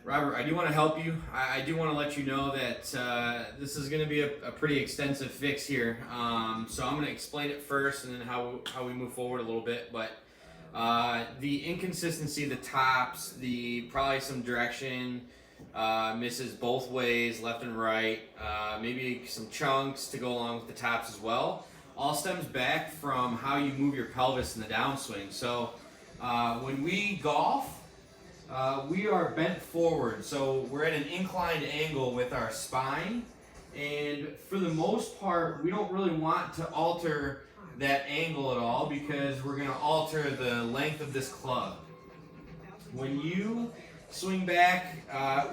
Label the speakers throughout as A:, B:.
A: Robert, I do want to help you. I do want to let you know that this is going to be a pretty extensive fix here. So I'm going to explain it first and then how we move forward a little bit. But the inconsistency, the tops, probably some direction misses both ways, left and right, maybe some chunks to go along with the tops as well, all stems back from how you move your pelvis in the downswing. So when we golf, we are bent forward, so we're at an inclined angle with our spine, and for the most part we don't really want to alter that angle at all because we're going to alter the length of this club. When you swing back,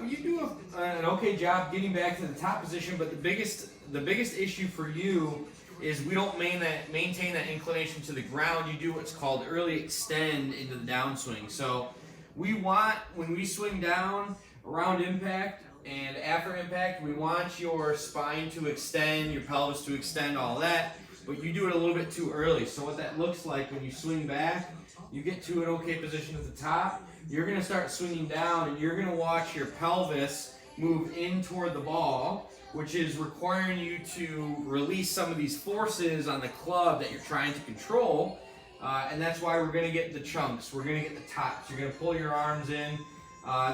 A: you do an okay job getting back to the top position, but the biggest issue for you is we don't maintain that inclination to the ground. You do what's called early extend into the downswing. So we want, when we swing down around impact and after impact, we want your spine to extend, your pelvis to extend, all that, but you do it a little bit too early. So what that looks like when you swing back, you get to an okay position at the top, you're going to start swinging down and you're going to watch your pelvis move in toward the ball, which is requiring you to release some of these forces on the club that you're trying to control. And that's why we're going to get the chunks, we're going to get the tops, you're going to pull your arms in.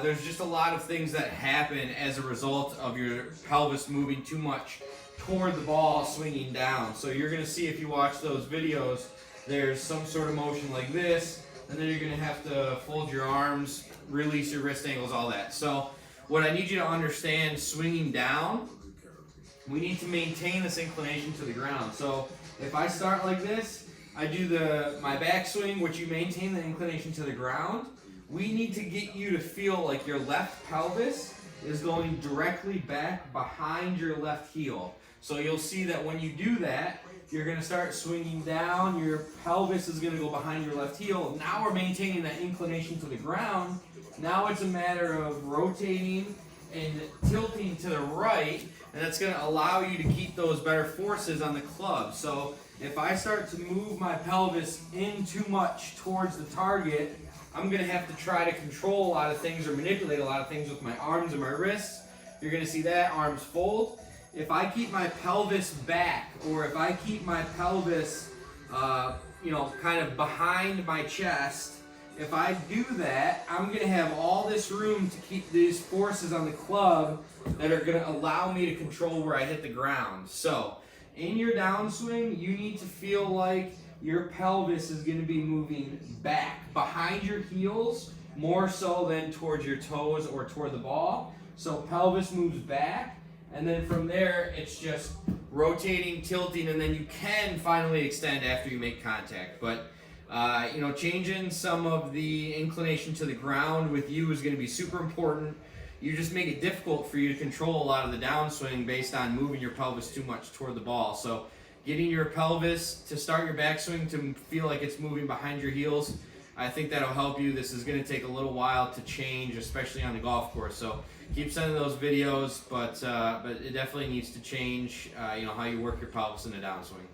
A: There's just a lot of things that happen as a result of your pelvis moving too much toward the ball, swinging down. So you're going to see, if you watch those videos, there's some sort of motion like this, and then you're going to have to fold your arms, release your wrist angles, all that. So what I need you to understand, swinging down, we need to maintain this inclination to the ground. So if I start like this, I do my backswing, which you maintain the inclination to the ground. We need to get you to feel like your left pelvis is going directly back behind your left heel. So you'll see that when you do that, you're going to start swinging down, your pelvis is going to go behind your left heel. Now we're maintaining that inclination to the ground. Now it's a matter of rotating and tilting to the right, and that's going to allow you to keep those better forces on the club. So if I start to move my pelvis in too much towards the target, I'm going to have to try to control a lot of things or manipulate a lot of things with my arms and my wrists. You're going to see that, arms fold. If I keep my pelvis back, or if I keep my pelvis kind of behind my chest, if I do that, I'm going to have all this room to keep these forces on the club that are going to allow me to control where I hit the ground. So in your downswing, you need to feel like your pelvis is going to be moving back behind your heels, more so than towards your toes or toward the ball. So pelvis moves back, and then from there it's just rotating, tilting, and then you can finally extend after you make contact. But changing some of the inclination to the ground with you is going to be super important. You just make it difficult for you to control a lot of the downswing based on moving your pelvis too much toward the ball. So getting your pelvis to start your backswing to feel like it's moving behind your heels, I think that'll help you. This is going to take a little while to change, especially on the golf course. So keep sending those videos, but it definitely needs to change, how you work your pelvis in the downswing.